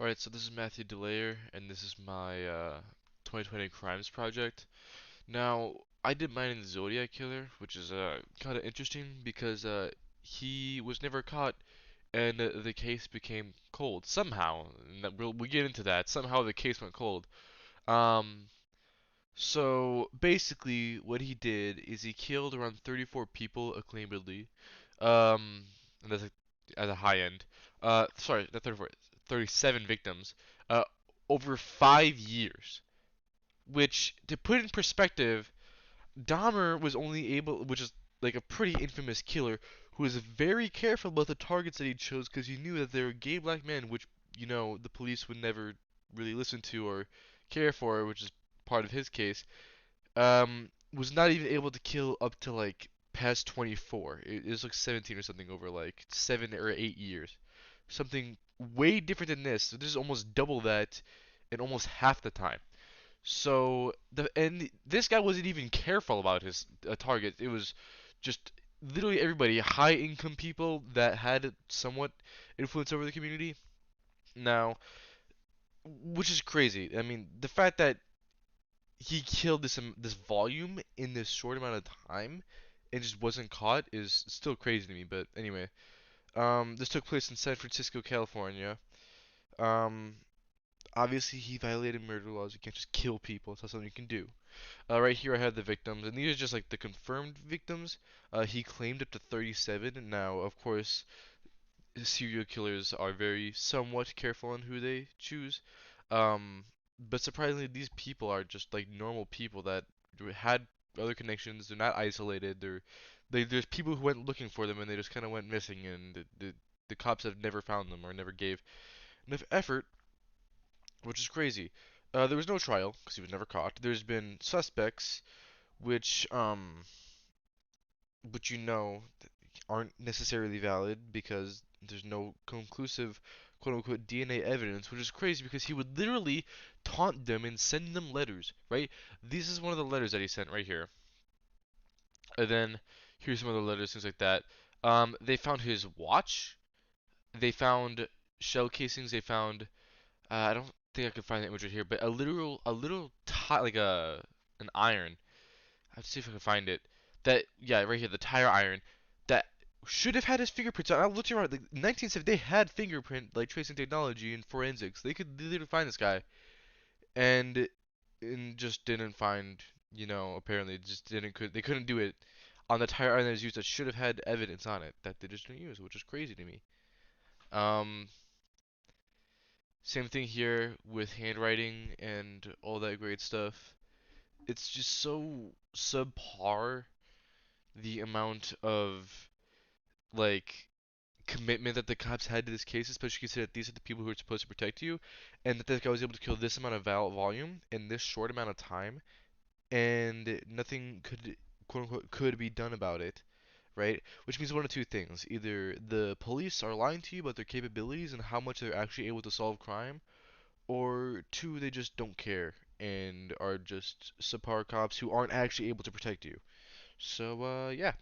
Alright, so this is Matthew Delayer, and this is my 2020 Crimes Project. Now, I did mine in Zodiac Killer, which is kind of interesting because he was never caught, and the case became cold somehow. And we'll get into that. Somehow the case went cold. Um, so basically, what he did is he killed around 34 people acclaimedly. And that's at a high end. Sorry, not 34, 37 victims. Uh, over 5 years. Which, to put in perspective, Dahmer was only able, which is like a pretty infamous killer, who was very careful about the targets that he chose because he knew that they were gay black men, which the police would never really listen to or care for, which is part of his case. Was not even able to kill up to like past 24. It was like 17 or something over like 7 or 8 years. Something way different than this. So this is almost double that in almost half the time. So this guy wasn't even careful about his target. It was just literally everybody, high income people that had somewhat influence over the community. Now, which is crazy. I mean, the fact that he killed this volume in this short amount of time and just wasn't caught is still crazy to me. But anyway, this took place in San Francisco, California. Um, Obviously he violated murder laws. You can't just kill people. It's not something you can do. Right here I have the victims, and these are just like the confirmed victims. He claimed up to 37. Now, of course, serial killers are very somewhat careful on who they choose. Um, but surprisingly, these people are just like normal people that had other connections. They're not isolated. There's people who went looking for them and they just kind of went missing, and the cops have never found them or never gave enough effort, which is crazy. There was no trial because he was never caught. There's been suspects, which but aren't necessarily valid because there's no conclusive quote unquote DNA evidence, which is crazy because he would literally taunt them and send them letters, right? This is one of the letters that he sent right here. And then here's some other letters, things like that. They found his watch. They found shell casings. They found I don't think I can find the image right here, but a little like an iron. I have to see if I can find it. That yeah, right here, the tire iron that should have had his fingerprints on. I looked around, like 1970, they had fingerprint like tracing technology and forensics. They could literally find this guy, and just didn't find. Apparently just didn't could they couldn't do it on the tire iron that was used that should have had evidence on it that they just didn't use, which is crazy to me. Um, Same thing here with handwriting and all that great stuff. It's just so subpar the amount of like commitment that the cops had to this case, especially considering that these are the people who are supposed to protect you, and that this guy was able to kill this amount of volume in this short amount of time, and nothing could quote unquote could be done about it, right? Which means one of two things: either the police are lying to you about their capabilities and how much they're actually able to solve crime, or two, they just don't care and are just subpar cops who aren't actually able to protect you. So, yeah.